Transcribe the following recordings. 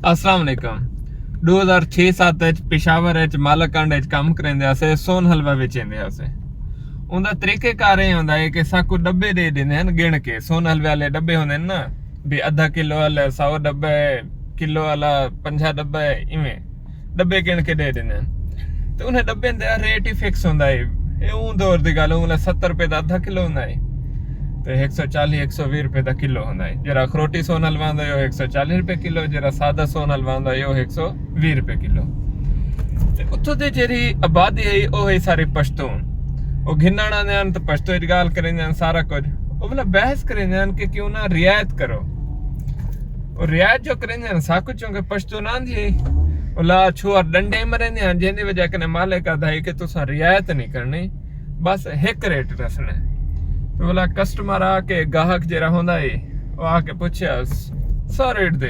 अस्सलाम वालेकुम 2006-7 पेशावर मालाकंड काम करेंदे असे सोन हलवा बेचेंदे असे उनदा तरीकेकार ये होंदा है कि साकू डब्बे दे देंदे हैं गिण के सोन हलवे वाले डब्बे होंदे ना भी आधा किलो वाला 100 डब्बे किलो वाला 50 डब्बे इवें डब्बे गिण के दे देंदे हैं तो उन्हें डब्बे दा रेट ही फिक्स होंदा है ये उन दौर दी गल उन 70 रुपए दा आधा किलो होंदा है तो 140-120 रुपए का किलो होंदा है जरा अखरोटी सोन हलवा होंदा है 140 रुपए किलो जरा सादा सोन हलवा होंदा है 120 रुपए किलो ते उत्थों दे जेरी आबादी है ओ है सारी पश्तून ओ घिन्नाणा ने अंत पश्तो दी गल करेंदे सारा कुछ ओ मतलब बहस करेंदे कि क्यों ना रियायत करो और रियायत जो करेंदे साकु चोंगे पश्तून आंदी ओला छुआ डंडे मरेंदे हैं जेंदी वजह कने मालिक आदा है कि तुसा रियायत नहीं करनी बस एक रेट रखना तो बोला कस्टमर आके गाहक जरा होंदा है वो आके पूछया 100 रेट दे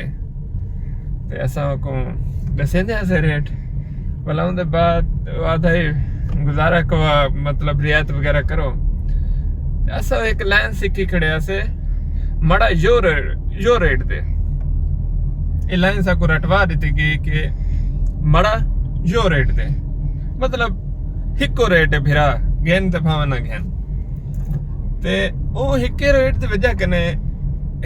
ते ऐसा को दसेंदे ऐसे रेट बोला उनके बाद आधा ही गुजारा को मतलब रियायत वगैरह करो ऐसा एक लाइन सिक्की खड़े ऐसे मड़ा यो रेट दे ये लाइन सा को रटवा दी थी कि मड़ा यो रेट दे मतलब हिको रेट है फिरा घेन ते भाव ना घेन ते ओ हिके रेट ते वजह कने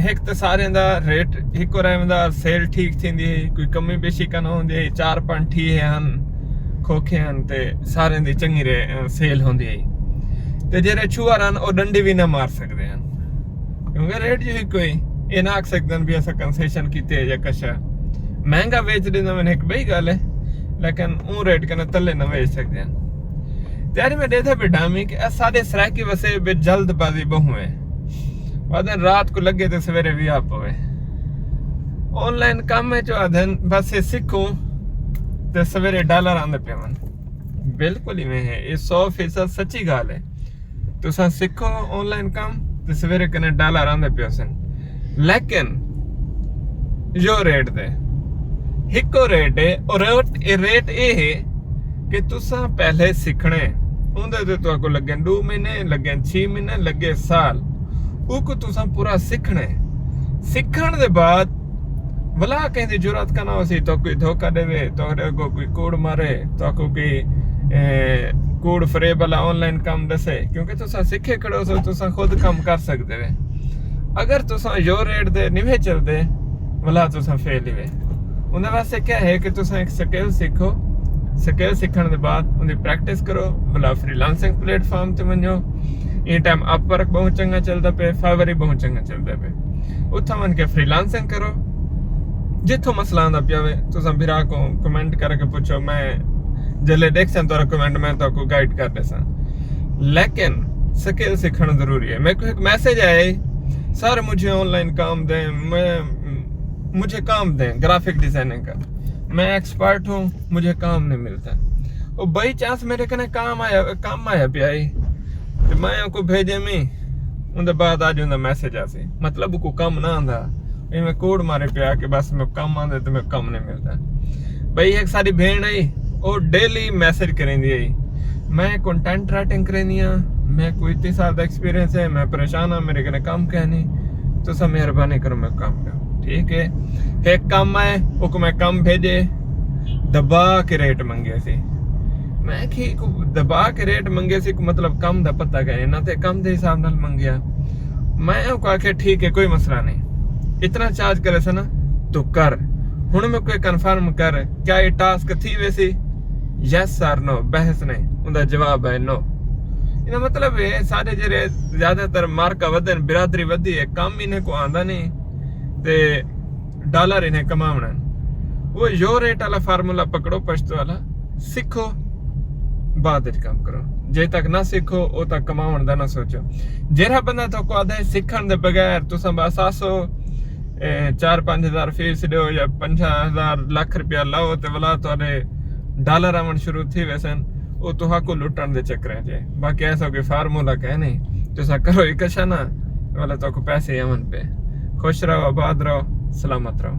एक ते सारे दा रेट हिको रहंदा सेल ठीक थींदी है कोई कमी बेशी कन होंदी 4-5 ठी हन खोखे हन ते सारे दी चंगी रे सेल होंदी है ते जेरे छुआरन ओ डंडी भी ना मार सकदे हन क्योंकि रेट जो हिको ही ये ना आख सकदन भी ऐसा कंसेशन कीते या कशा महंगा बेच देना मैंने एक बई गल है लेकिन ऊ रेट कने तले ना बेच सकदे हन त्यारी में देखा बिठामी कि सारे सराकी वसे बे जल्दबाजी बहु है बाद रात को लगे तो सवेरे भी आप होवे ऑनलाइन काम है जो अधन बस ये सीखूं तो सवेरे डॉलर आंदे पे मन बिल्कुल ही में है ये 100% सच्ची गाल है तो सा सीखो ऑनलाइन काम तो सवेरे कने डॉलर आंदे पे सन लेकिन जो रेट दे हिको रेट है और रेट ये है कि तुसा पहले सीखने उंदे ते तो को लगे 2 महीने लगे 6 महीने लगे साल उको तुसा पूरा सीखण दे बाद भला कहंदी जरूरत का ना होसी तो कोई धोखा देवे तो को कोई कोड मारे तो को कोई कोड फ्रे वाला ऑनलाइन काम दसे क्योंकि तुसा सीखे खड़ो सो तुसा खुद काम कर सकदे वे अगर तुसा यो रेट दे निवे चलदे भला तुसा फेल ही वे उनके वास्ते क्या है कि तुसा एक स्किल सीखो स्किल सीखने के बाद उन्हें प्रैक्टिस करो भला फ्रीलांसिंग प्लेटफॉर्म ते वञो ये टाइम अपवर्क बहुत चंगा चलता पे फाइवर बहुत चंगा चलता पे उथा मन के फ्रीलांसिंग करो जिथों मसला आंदा पिया वे तुसा भिरा को कमेंट करके पूछो मैं जले देख सन तोरा कमेंट में तो को गाइड कर देसा लेकिन स्किल सीखना जरूरी है मेरे को एक मैसेज आया सर मुझे ऑनलाइन काम दें मुझे काम दें ग्राफिक डिजाइनिंग का मैं एक्सपर्ट हूँ मुझे काम नहीं मिलता और बाई चांस मेरे कने काम आया पिया तो मैं उनको भेजे में उनके बाद आज उनका मैसेज आसी मतलब को काम ना आंदा मैं कोड मारे पिया कि बस मैं काम आंदे तो मैं काम नहीं मिलता भाई एक सारी भेड़ आई और डेली मैसेज करेंदी आई मैं कंटेंट राइटिंग करेंदी हाँ मैं कोई 30 साल का एक्सपीरियंस है मैं परेशान हाँ मेरे कने काम कहनी तो सब मेहरबानी करो मैं काम करूँ ठीक है एक काम आए वो मैं काम भेजे दबा के रेट मंगे सी मैं कि दबा के रेट मंगे सी मतलब कम दा पता कहे ना ते कम दे हिसाब नाल मंगया मैं को आखे ठीक है कोई मसला नहीं इतना चार्ज करे से ना तो कर हुण में कोई कंफर्म कर क्या ये टास्क थी वैसी यस और नो बहस नहीं उनका जवाब है नो इना मतलब है सारे जेरे ज्यादातर मार्का वदन बिरादरी वधी है काम इन्हें को आंदा नहीं ते डॉलर इन्हें कमावना वो यो रेट वाला फार्मूला पकड़ो पश्तो वाला सीखो बाद काम करो जे तक ना सीखो ओ तक कमावन दा ना सोचो जेरा बंदा तो को आधा सीखण दे बगैर तुसा बस आसो 4-5 हज़ार फीस दो या 50,000 लाख रुपया लाओ ते वाला तोरे डॉलर आवन शुरू थी वैसन ओ तुहा को लुटण दे चक्कर जे बाकी ऐसा कोई फार्मूला कह नहीं तुसा करो इकशा ना वाला तो को पैसे आवन पे खुश रहो आबाद रहो सलामत रहो।